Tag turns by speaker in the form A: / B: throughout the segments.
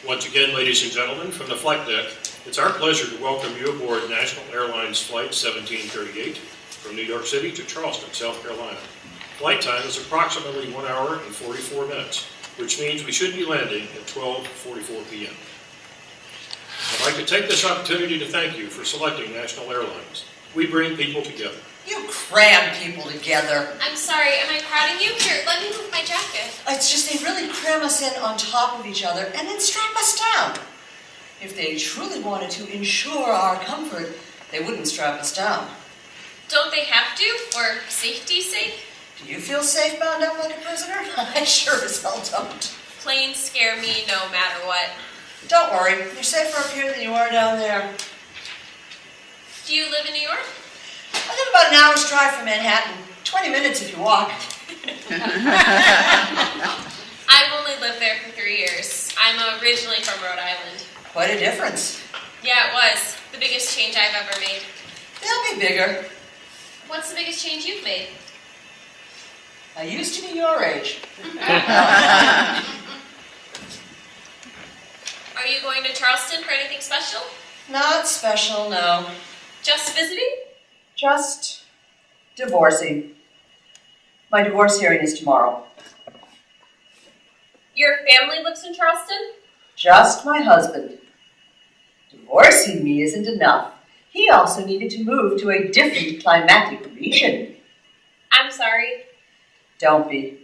A: Once again, ladies and gentlemen, from the flight deck, it's our pleasure to welcome you aboard National Airlines Flight 1738 from New York City to Charleston, South Carolina. Flight time is approximately 1 hour and 44 minutes, which means we should be landing at 12:44 p.m. I'd like to take this opportunity to thank you for selecting National Airlines. We bring people together.
B: You cram people together.
C: I'm sorry, am I crowding you? Here, let me move my jacket.
B: It's just they really cram us in on top of each other and then strap us down. If they truly wanted to ensure our comfort, they wouldn't strap us down.
C: Don't they have to, for safety's sake?
B: Do you feel safe bound up like a prisoner? I sure as hell don't.
C: Planes scare me no matter what.
B: Don't worry, you're safer up here than you are down there.
C: Do you live in New York?
B: I live about an hour's drive from Manhattan. 20 minutes if you walk.
C: I've only lived there for 3 years. I'm originally from Rhode Island.
B: Quite a difference.
C: Yeah, it was. The biggest change I've ever made.
B: They'll be bigger.
C: What's the biggest change you've made?
B: I used to be your age.
C: Are you going to Charleston for anything special?
B: Not special, no.
C: Just visiting?
B: Just divorcing. My divorce hearing is tomorrow.
C: Your family lives in Charleston?
B: Just my husband. Divorcing me isn't enough. He also needed to move to a different climatic region.
C: I'm sorry.
B: Don't be.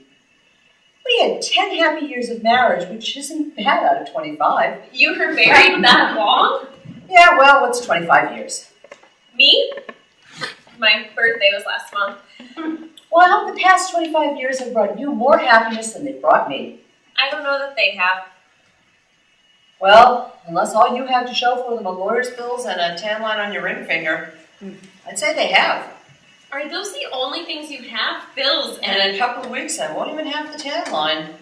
B: We had 10 happy years of marriage, which isn't bad out of 25.
C: You were married that long?
B: Yeah, well, what's 25 years?
C: Me? My birthday was last month.
B: Well, I hope the past 25 years have brought you more happiness than they brought me.
C: I don't know that they have.
B: Well, unless all you have to show for them are lawyer's bills and a tan line on your ring finger, I'd say they have.
C: Are those the only things you have? Bills
B: And in a couple of weeks, I won't even have the tan line.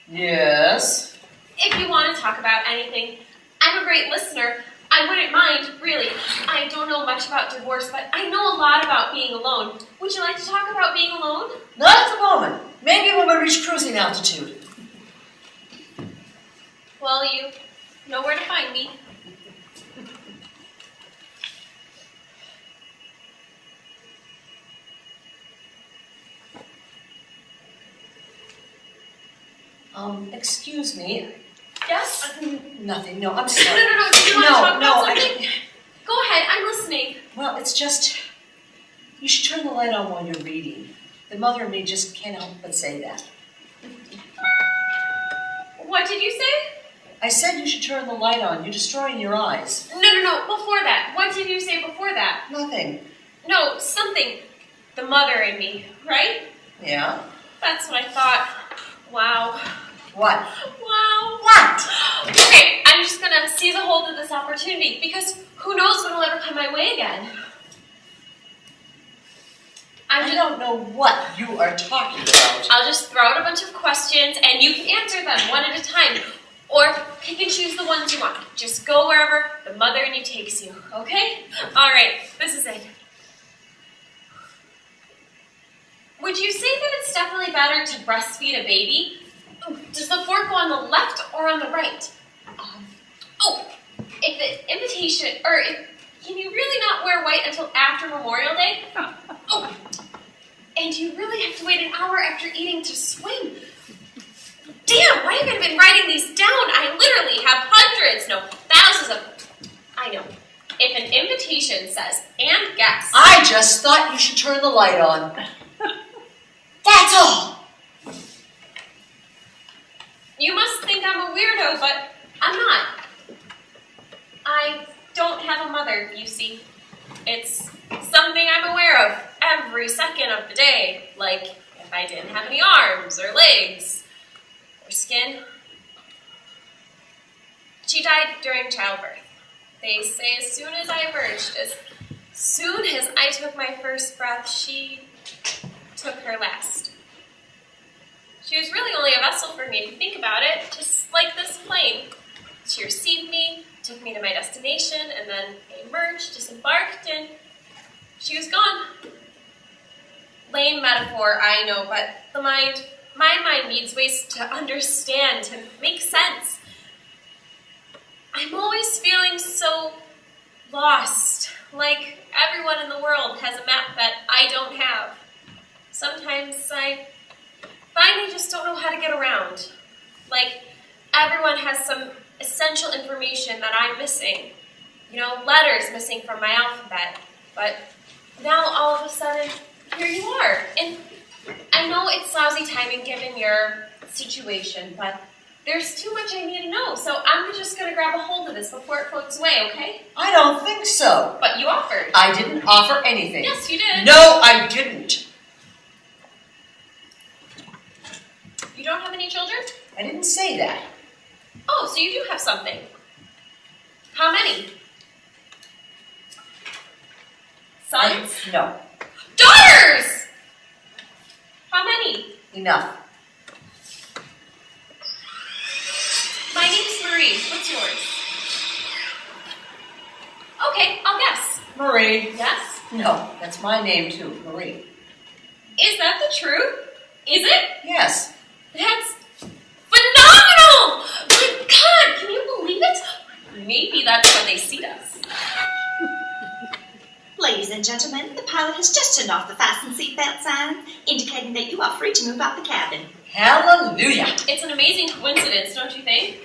B: Yes?
C: If you want to talk about anything, I'm a great listener. I wouldn't mind, really. I don't know much about divorce, but I know a lot about being alone. Would you like to talk about being alone?
B: Not at the moment. Maybe when we reach cruising altitude.
C: Well, you know where to find me.
B: Excuse me.
C: Yes?
B: Nothing. No, I'm sorry.
C: No. Do you want to talk about something?
B: I...
C: Go ahead, I'm listening.
B: Well, it's just... You should turn the light on while you're reading. The mother and me just can't help but say that.
C: What did you say?
B: I said you should turn the light on. You're destroying your eyes.
C: No. Before that. What did you say before that?
B: Nothing.
C: No, something. The mother in me, right?
B: Yeah?
C: That's what I thought. Wow.
B: What?
C: Wow.
B: What?
C: Okay, I'm just gonna seize a hold of this opportunity because who knows when it'll ever come my way again.
B: I don't know what you are talking about.
C: I'll just throw out a bunch of questions and you can answer them one at a time. Or pick and choose the ones you want. Just go wherever the mother in you takes you, okay? All right, this is it. Would you say that it's definitely better to breastfeed a baby? Does the fork go on the left or on the right? If the invitation, or can you really not wear white until after Memorial Day? And you really have to wait an hour after eating to swim. Damn, why haven't I been writing these down? I literally have hundreds, no, thousands of, I know. If an invitation says, and guests.
B: I just thought you should turn the light on. That's all.
C: You must think I'm a weirdo, but I'm not. I don't have a mother, you see. It's something I'm aware of every second of the day. Like if I didn't have any arms or legs or skin. She died during childbirth. They say as soon as I emerged, as soon as I took my first breath, she took her last. She was really only a vessel for me to think about it, just like this plane. She received me, took me to my destination, and then I emerged, disembarked, and she was gone. Lame metaphor, I know, but my mind needs ways to understand, to make sense. I'm always feeling so lost, like everyone in the world has a map that I don't have. Sometimes I find I just don't know how to get around. Like everyone has some essential information that I'm missing. You know, letters missing from my alphabet. But now all of a sudden, here you are. And I know it's lousy timing given your situation, but there's too much I need to know. So I'm just going to grab a hold of this before it floats away, okay?
B: I don't think so.
C: But you offered.
B: I didn't offer anything.
C: Yes, you did.
B: No, I didn't.
C: You don't have any children?
B: I didn't say that.
C: Oh, so you do have something. How many? Sons?
B: No.
C: Daughters! How many?
B: Enough.
C: My name's Marie. What's yours? Okay, I'll guess.
B: Marie.
C: Yes?
B: No, that's my name too, Marie.
C: Is that the truth? Is it?
B: Yes.
C: That's phenomenal! My God, can you believe it? Maybe that's when they see us.
D: Ladies and gentlemen, the pilot has just turned off the fasten seatbelt sign, indicating that you are free to move out the cabin.
B: Hallelujah.
C: It's an amazing coincidence, don't you think?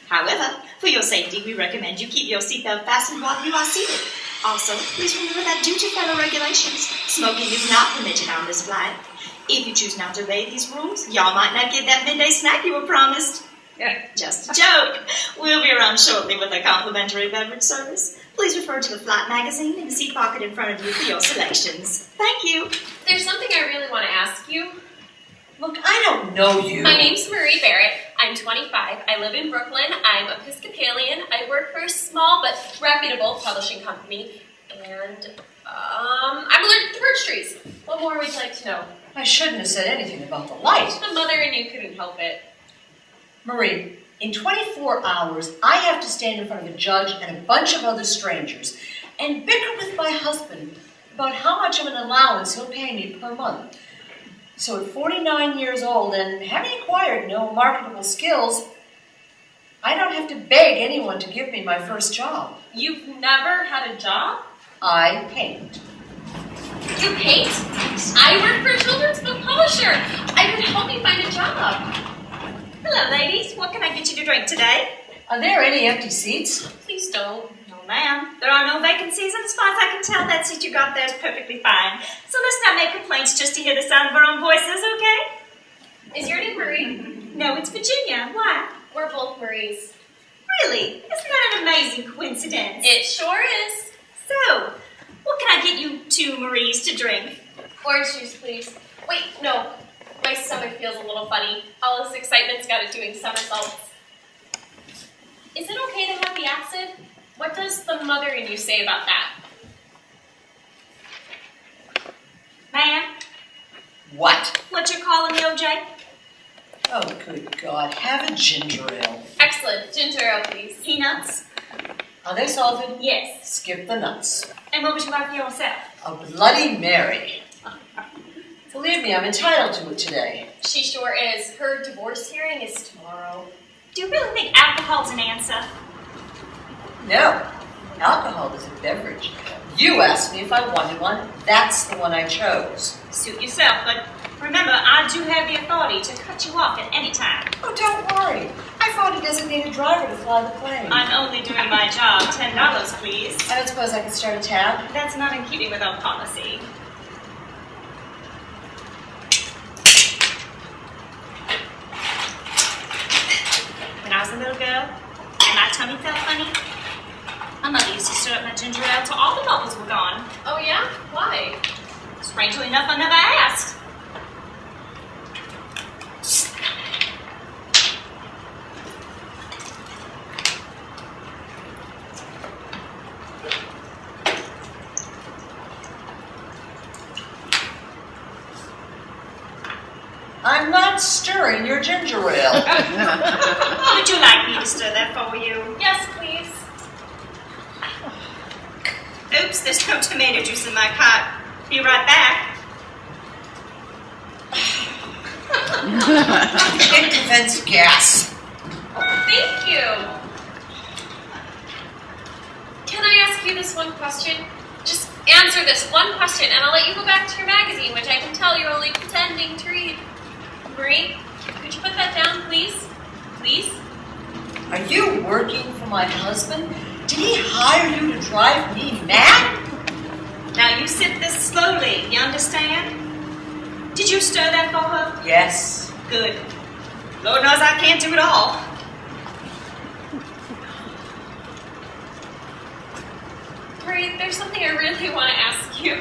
D: However, for your safety, we recommend you keep your seatbelt fastened while you are seated. Also, please remember that due to federal regulations, smoking is not permitted on this flight. If you choose not to obey these rules, y'all might not get that midday snack you were promised. Just a joke. We'll be around shortly with a complimentary beverage service. Please refer to the flight magazine in the seat pocket in front of you for your selections. Thank you.
C: There's something I really want to ask you.
B: Look, I don't know you.
C: My name's Marie Barrett. I'm 25. I live in Brooklyn. I'm Episcopalian. I work for a small but reputable publishing company. And I'm allergic to birch trees. What more would you like to know?
B: I shouldn't have said anything about the light.
C: The mother and you couldn't help it.
B: Marie, in 24 hours, I have to stand in front of a judge and a bunch of other strangers and bicker with my husband about how much of an allowance he'll pay me per month. So at 49 years old and having acquired no marketable skills, I don't have to beg anyone to give me my first job.
C: You've never had a job?
B: I paint.
C: You paint? I work for a children's book publisher. I could help you find a job.
D: Hello, ladies. What can I get you to drink today?
B: Are there any empty seats?
C: Please don't.
D: No, ma'am. There are no vacancies, and as far as I can tell, that seat you got there is perfectly fine. So let's not make complaints just to hear the sound of our own voices, okay?
C: Is your name Marie?
D: No, it's Virginia. Why?
C: We're both Maries.
D: Really? Isn't that an amazing coincidence?
C: It sure is.
D: So, what can I get you two Maries to drink?
C: Orange juice, please. Wait, no. My stomach feels a little funny. All this excitement's got it doing somersaults. Is it okay to have the acid? What does the mother in you say about that?
D: Ma'am,
B: What?
D: what you calling me, OJ?
B: Oh, good God. Have a ginger ale.
C: Excellent. Ginger ale, please.
D: Peanuts?
B: Are they salted?
D: Yes.
B: Skip the nuts.
D: And what would you like for yourself?
B: A Bloody Mary. Believe me, I'm entitled to it today.
C: She sure is. Her divorce hearing is tomorrow.
D: Do you really think alcohol's an answer?
B: No. Alcohol is a beverage. You asked me if I wanted one. That's the one I chose.
D: Suit yourself, but remember, I do have the authority to cut you off at any time.
B: Oh, don't worry. I found a designated driver to fly the plane.
D: I'm only doing my job. $10, please.
B: I don't suppose I could start a tab?
D: That's not in keeping with our policy. When I was a little girl, and my tummy felt funny, my mother used to stir up my ginger ale till all the bubbles were gone.
C: Oh, yeah? Why?
D: Strangely enough, I never asked.
B: I'm not stirring your ginger ale.
D: Would you like me to stir that for you?
C: Yes, please.
D: Oops, there's no tomato juice in my pot. Be right back.
B: It prevents gas.
C: Thank you. Can I ask you this one question? Just answer this one question, and I'll let you go back to your magazine, which I can tell you're only pretending to read. Marie, could you put that down, please? Please?
B: Are you working for my husband? Did he hire you to drive me mad?
D: Now you sip this slowly, you understand? Did you stir that for her?
B: Yes.
D: Good. Lord knows I can't do it all.
C: Marie, there's something I really want to ask you.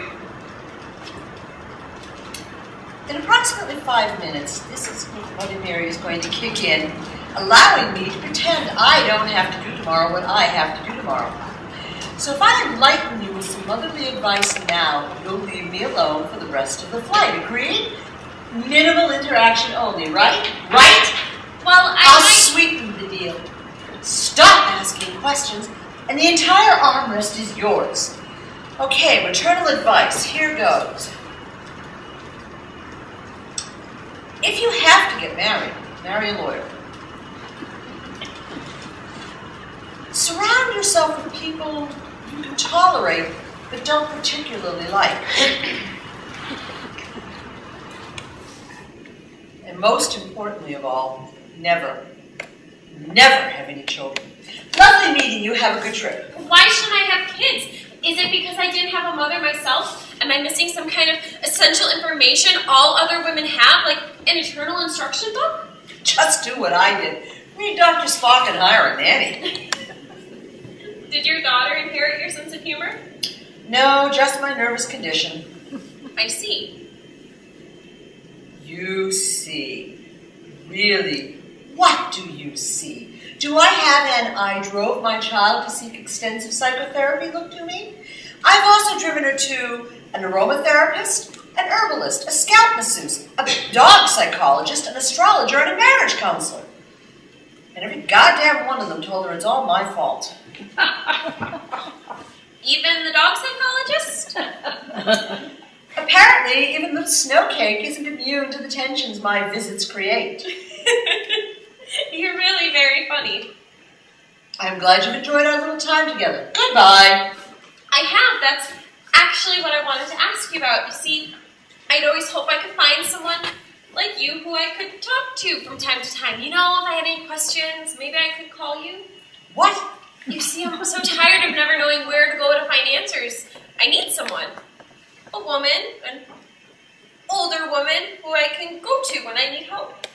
B: In approximately 5 minutes, this is Mother Mary is going to kick in, allowing me to pretend I don't have to do tomorrow what I have to do tomorrow. So if I enlighten you with some motherly advice now, you'll leave me alone for the rest of the flight. Agreed? Minimal interaction only, right? Right?
C: Well,
B: I'll sweeten the deal. Stop asking questions, and the entire armrest is yours. Okay, maternal advice. Here goes. If you have to get married, marry a lawyer. Surround yourself with people you can tolerate but don't particularly like. And most importantly of all, never have any children. Lovely meeting you. Have a good trip.
C: Why shouldn't I have kids? Is it because I didn't have a mother myself? Am I missing some kind of essential information all other women have, like an eternal instruction book?
B: Just do what I did. Read Dr. Spock and hire a nanny.
C: Did your daughter inherit your sense of humor?
B: No, just my nervous condition.
C: I see.
B: You see. Really, what do you see? Do I have an I drove my child to seek extensive psychotherapy look to me? I've also driven her to an aromatherapist, an herbalist, a scalp masseuse, a dog psychologist, an astrologer, and a marriage counselor. And every goddamn one of them told her it's all my fault.
C: Even the dog psychologist?
B: Apparently, even the snowcake isn't immune to the tensions my visits create.
C: You're really very funny.
B: I'm glad you've enjoyed our little time together. Goodbye.
C: I have. That's actually what I wanted to ask you about. You see, I'd always hope I could find someone like you who I could talk to from time to time. You know, if I had any questions, maybe I could call you.
B: What?
C: You see, I'm so tired of never knowing where to go to find answers. I need someone. A woman, an older woman who I can go to when I need help.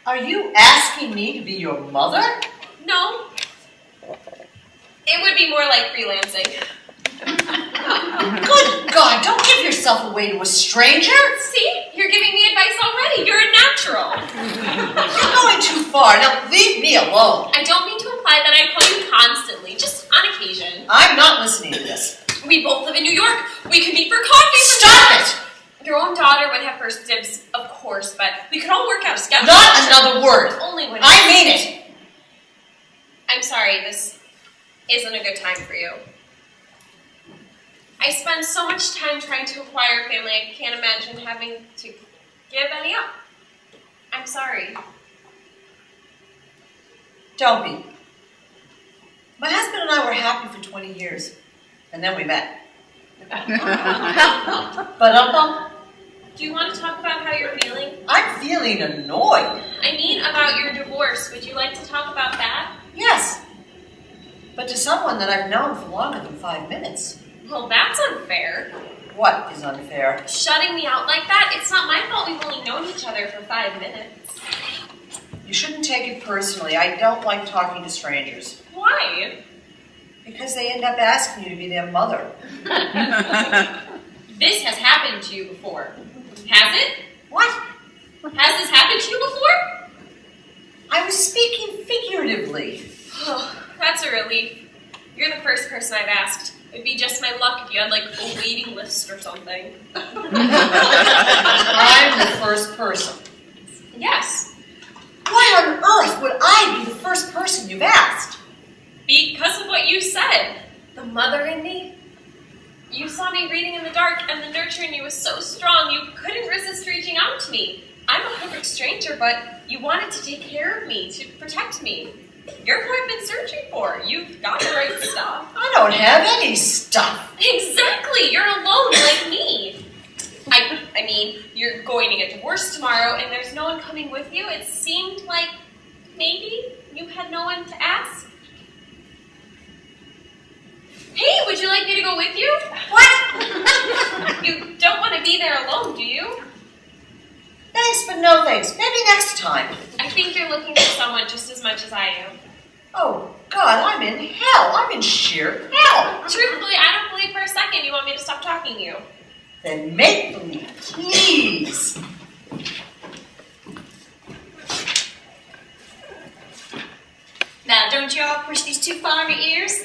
B: Are you asking me to be your mother?
C: No. It would be more like freelancing.
B: Good God, don't give yourself away to a stranger.
C: See? You're giving me advice already. You're a natural.
B: You're going too far. Now leave me alone.
C: I don't mean to imply that I call you constantly, just on occasion.
B: I'm not listening to this.
C: We both live in New York. We could meet for coffee.
B: Stop it!
C: Your own daughter would have first dibs, of course, but we could all work out a schedule.
B: Not another word.
C: Only when
B: I mean it.
C: I'm sorry, this isn't a good time for you. I spend so much time trying to acquire family, I can't imagine having to give any up. I'm sorry.
B: Don't be. My husband and I were happy for 20 years, and then we met. But
C: Do you want to talk about how you're feeling?
B: I'm feeling annoyed.
C: I mean, about your divorce. Would you like to talk about that?
B: Yes, but to someone that I've known for longer than 5 minutes.
C: Well, that's unfair.
B: What is unfair?
C: Shutting me out like that? It's not my fault we've only known each other for 5 minutes.
B: You shouldn't take it personally. I don't like talking to strangers.
C: Why?
B: Because they end up asking you to be their mother.
C: This has happened to you before. Has it?
B: What?
C: Has this happened to you before?
B: I was speaking figuratively.
C: Oh, that's a relief. You're the first person I've asked. It'd be just my luck if you had, like, a waiting list or something.
B: I'm the first person.
C: Yes.
B: Why on earth would I be the first person you've asked?
C: Because of what you said. The mother in me, You saw me reading in the dark, and the nurture in you was so strong, you couldn't resist reaching out to me. I'm a perfect stranger, but you wanted to take care of me, to protect me. You're who I've been searching for. You've got the right stuff.
B: I don't have any stuff.
C: Exactly. You're alone like me. I mean, you're going to get divorced tomorrow, and there's no one coming with you. It seemed like maybe you had no one to ask. Hey, would you like me to go with you?
B: What?
C: You don't want to be there alone, do you?
B: Thanks, but no thanks. Maybe next time.
C: I think you're looking for someone just as much as I am.
B: Oh, God, I'm in hell. I'm in sheer hell.
C: Truthfully, I don't believe for a second you want me to stop talking to you.
B: Then make believe, please.
D: Now, don't you all push these too far in your ears?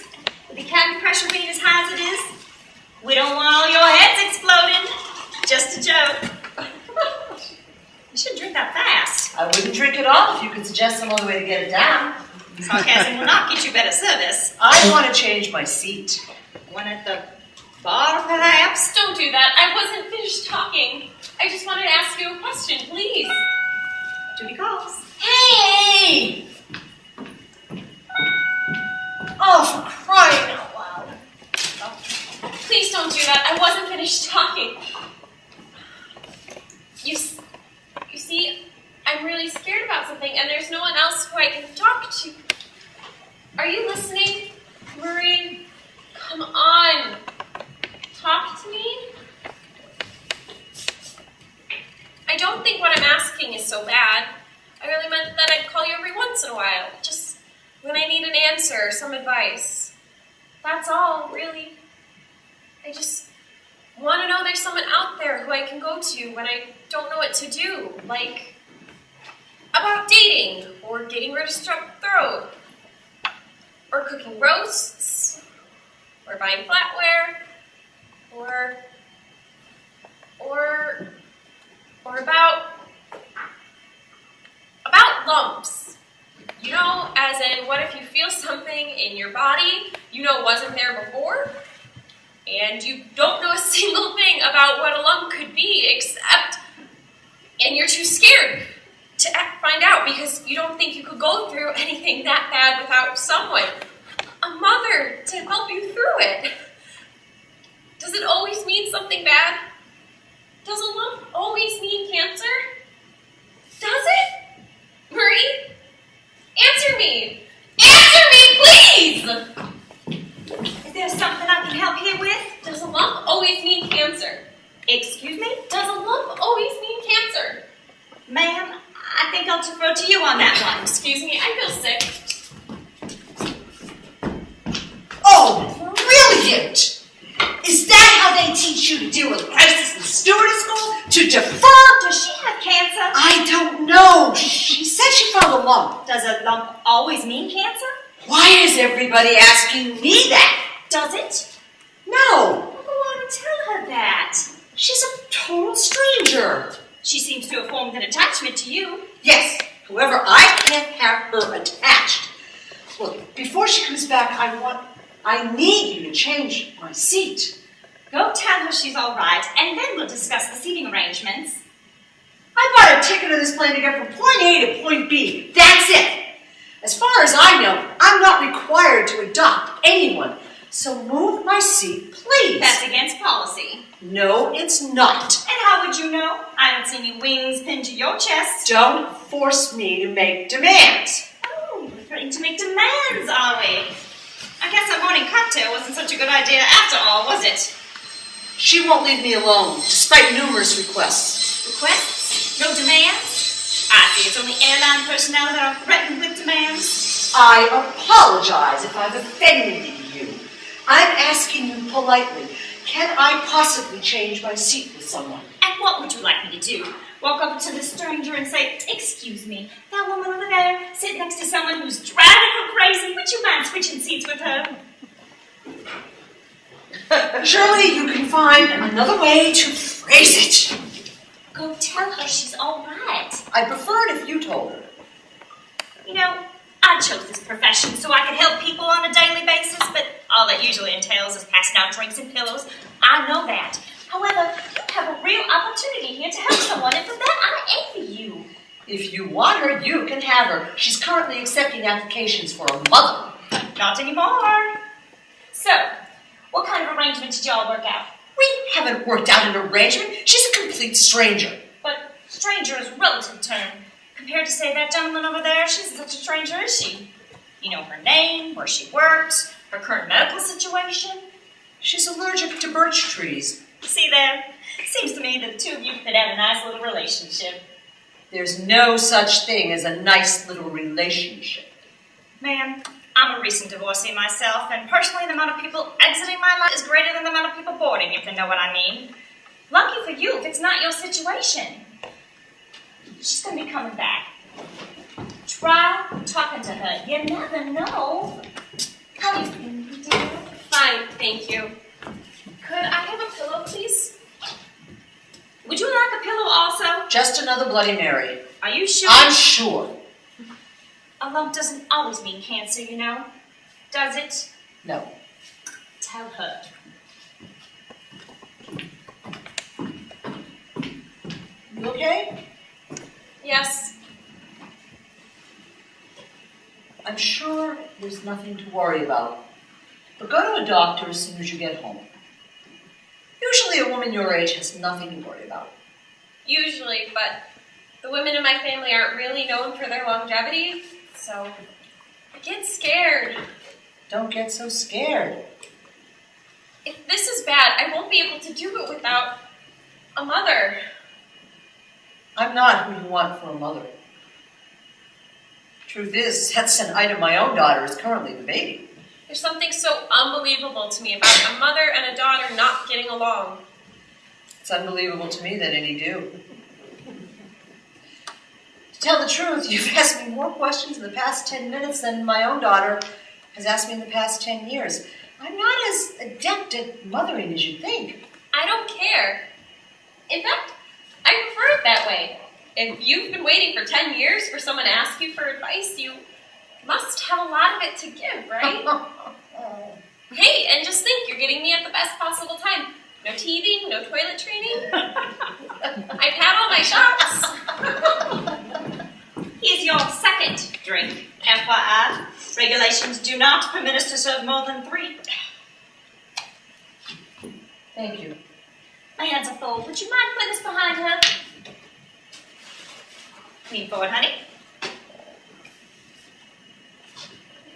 D: With the cabin pressure being as high as it is, we don't want all your heads exploding. Just a joke. You should drink that fast.
B: I wouldn't drink it all if you could suggest some other way to get it down.
D: Sarcasm will not get you better service.
B: I want to change my seat.
D: One at the bar, perhaps?
C: Don't do that. I wasn't finished talking. I just wanted to ask you a question, please.
D: Duty calls.
B: Hey! Oh, for crying out loud.
C: Please don't do that. I wasn't finished talking. You see, I'm really scared about something, and there's no one else who I can talk to. Are you listening, Marie? Come on. Talk to me. I don't think what I'm asking is so bad. I really meant that I'd call you every once in a while, just when I need an answer or some advice. That's all, really. I just want to know there's someone out there who I can go to when I don't know what to do, like about dating, or getting rid of strep throat, or cooking roasts, or buying flatware, or about lumps. You know, as in, what if you feel something in your body you know wasn't there before? And you don't know a single thing about what a lump could be, and you're too scared to find out because you don't think you could go through anything that bad without someone, a mother, to help you through it. Does it always mean something bad? Does a lump always mean cancer? Does it? Marie? Answer me! Answer me, please!
D: Is there something I can help you with?
C: Does a lump always mean cancer?
D: Excuse me?
C: Does a lump always mean cancer?
D: Ma'am, I think I'll defer to you on that one.
C: Excuse me, I feel sick.
B: Oh, brilliant! Is that how they teach you to deal with crisis in stewardess school? To defer?
D: Does she have cancer?
B: I don't know. She said she found a lump.
D: Does a lump always mean cancer?
B: Why is everybody asking me that?
D: Does it?
B: No.
D: Go on and tell her that.
B: She's a total stranger.
D: She seems to have formed an attachment to you.
B: Yes, however, I can't have her attached. Look, before she comes back, I need you to change my seat.
D: Go tell her she's all right, and then we'll discuss the seating arrangements.
B: I bought a ticket on this plane to get from point A to point B. That's it. As far as I know, I'm not required to adopt anyone. So move my seat, please.
D: That's against policy.
B: No, it's not.
D: And how would you know? I don't see any wings pinned to your chest.
B: Don't force me to make demands.
D: Oh, we're threatening to make demands, are we? I guess that morning cocktail wasn't such a good idea after all, was it?
B: She won't leave me alone, despite numerous requests.
D: Requests? No demands? I see it's only airline personnel that are threatened with demands.
B: I apologize if I've offended you. I'm asking you politely, can I possibly change my seat with someone?
D: And what would you like me to do? Walk over to the stranger and say, excuse me, that woman over there, sit next to someone who's driving her crazy. Would you mind switching seats with her?
B: Surely you can find another way to phrase it.
D: Go tell her she's all right.
B: I'd prefer it if you told her.
D: You know, I I chose this profession so I could help people on a daily basis, but all that usually entails is passing out drinks and pillows. I know that. However, you have a real opportunity here to help someone, and for that I envy you.
B: If you want her, you can have her. She's currently accepting applications for a mother.
D: Not anymore. So, what kind of arrangement did y'all work out?
B: We haven't worked out an arrangement. She's a complete stranger.
D: But stranger is a relative term. Compared to, say, that gentleman over there, she's such a stranger, is she? You know her name, where she works, her current medical situation.
B: She's allergic to birch trees.
D: See there? Seems to me that the two of you could have a nice little relationship.
B: There's no such thing as a nice little relationship.
D: Ma'am, I'm a recent divorcee myself, and personally the amount of people exiting my life is greater than the amount of people boarding, if you know what I mean. Lucky for you if it's not your situation. She's going to be coming back. Try talking to her. You never know. How do you feel, dear?
C: Fine, thank you. Could I have a pillow, please?
D: Would you like a pillow also?
B: Just another Bloody Mary.
D: Are you sure?
B: I'm sure.
D: A lump doesn't always mean cancer, you know. Does it?
B: No.
D: Tell her.
B: You okay?
C: Yes.
B: I'm sure there's nothing to worry about. But go to a doctor as soon as you get home. Usually a woman your age has nothing to worry about.
C: Usually, but the women in my family aren't really known for their longevity, so I get scared.
B: Don't get so scared.
C: If this is bad, I won't be able to do it without a mother.
B: I'm not who you want for a mother. Truth is, that's an item my own daughter is currently debating.
C: There's something so unbelievable to me about a mother and a daughter not getting along.
B: It's unbelievable to me that any do. To tell the truth, you've asked me more questions in the past 10 minutes than my own daughter has asked me in the past 10 years. I'm not as adept at mothering as you think.
C: I don't care. In fact, I prefer it that way. If you've been waiting for 10 years for someone to ask you for advice, you must have a lot of it to give, right? Hey, and just think, you're getting me at the best possible time. No teething, no toilet training. I've had all my shots.
D: Here's your second drink. FYI, regulations do not permit us to serve more than 3.
B: Thank you.
D: My hands are full. Would you mind putting this behind her? Lean forward, honey.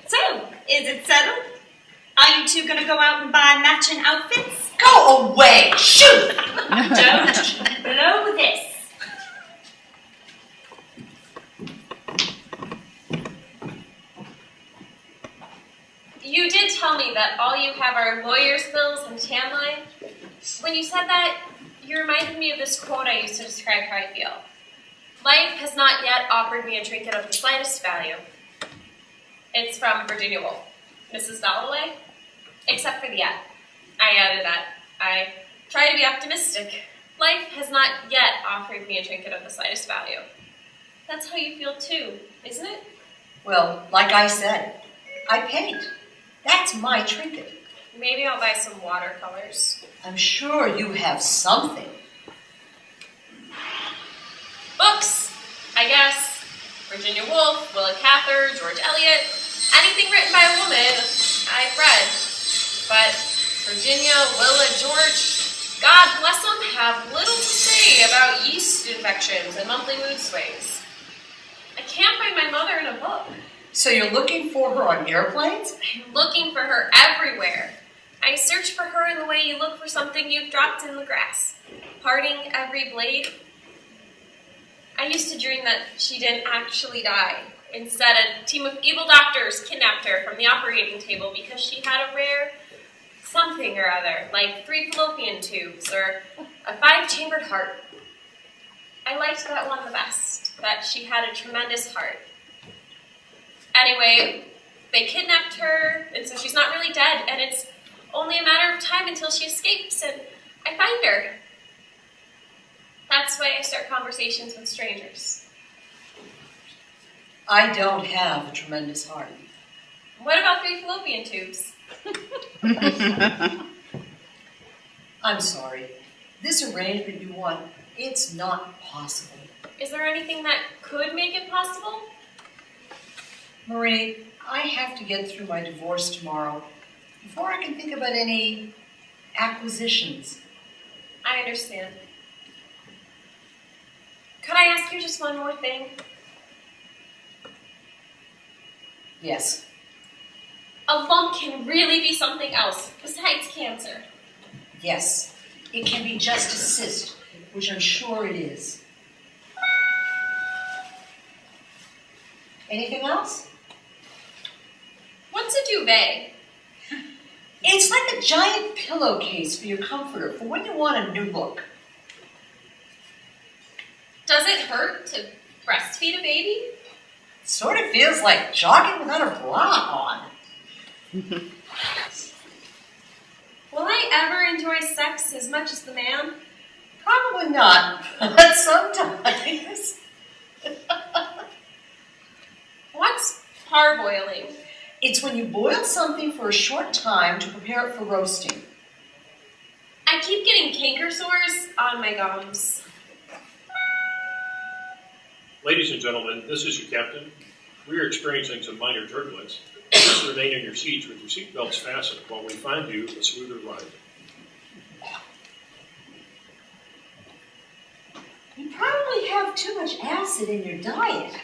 D: So, is it settled? Are you two going to go out and buy matching outfits?
B: Go away! Shoot!
D: Don't blow this.
C: You did tell me that all you have are lawyer's bills and tan line. When you said that, you reminded me of this quote I used to describe how I feel. Life has not yet offered me a trinket of the slightest value. It's from Virginia Woolf, Mrs. Dalloway, except for the "yet." I added that. I try to be optimistic. Life has not yet offered me a trinket of the slightest value. That's how you feel too, isn't it?
B: Well, like I said, I paint. That's my trinket.
C: Maybe I'll buy some watercolors.
B: I'm sure you have something.
C: Books, I guess. Virginia Woolf, Willa Cather, George Eliot. Anything written by a woman, I've read. But Virginia, Willa, George, God bless them, have little to say about yeast infections and monthly mood swings. I can't find my mother in a book.
B: So you're looking for her on airplanes?
C: I'm looking for her everywhere. I search for her in the way you look for something you've dropped in the grass, parting every blade. I used to dream that she didn't actually die. Instead, a team of evil doctors kidnapped her from the operating table because she had a rare something or other, like 3 fallopian tubes or a 5-chambered heart. I liked that one the best, that she had a tremendous heart. Anyway, they kidnapped her, and so she's not really dead, and it's only a matter of time until she escapes, and I find her. That's why I start conversations with strangers.
B: I don't have a tremendous heart.
C: What about 3 fallopian tubes?
B: I'm sorry. This arrangement you want, it's not possible.
C: Is there anything that could make it possible?
B: Marie, I have to get through my divorce tomorrow before I can think about any acquisitions.
C: I understand. Could I ask you just one more thing?
B: Yes.
C: A lump can really be something else besides cancer.
B: Yes. It can be just a cyst, which I'm sure it is. Anything else?
C: What's a duvet?
B: It's like a giant pillowcase for your comforter for when you want a new look.
C: Does it hurt to breastfeed a baby?
B: It sort of feels like jogging without a bra on.
C: Will I ever enjoy sex as much as the man?
B: Probably not, but sometimes.
C: What's parboiling?
B: It's when you boil something for a short time to prepare it for roasting.
C: I keep getting canker sores on my gums.
A: Ladies and gentlemen, this is your captain. We are experiencing some minor turbulence. Please remain in your seats with your seatbelts fastened while we find you a smoother ride.
B: You probably have too much acid in your diet.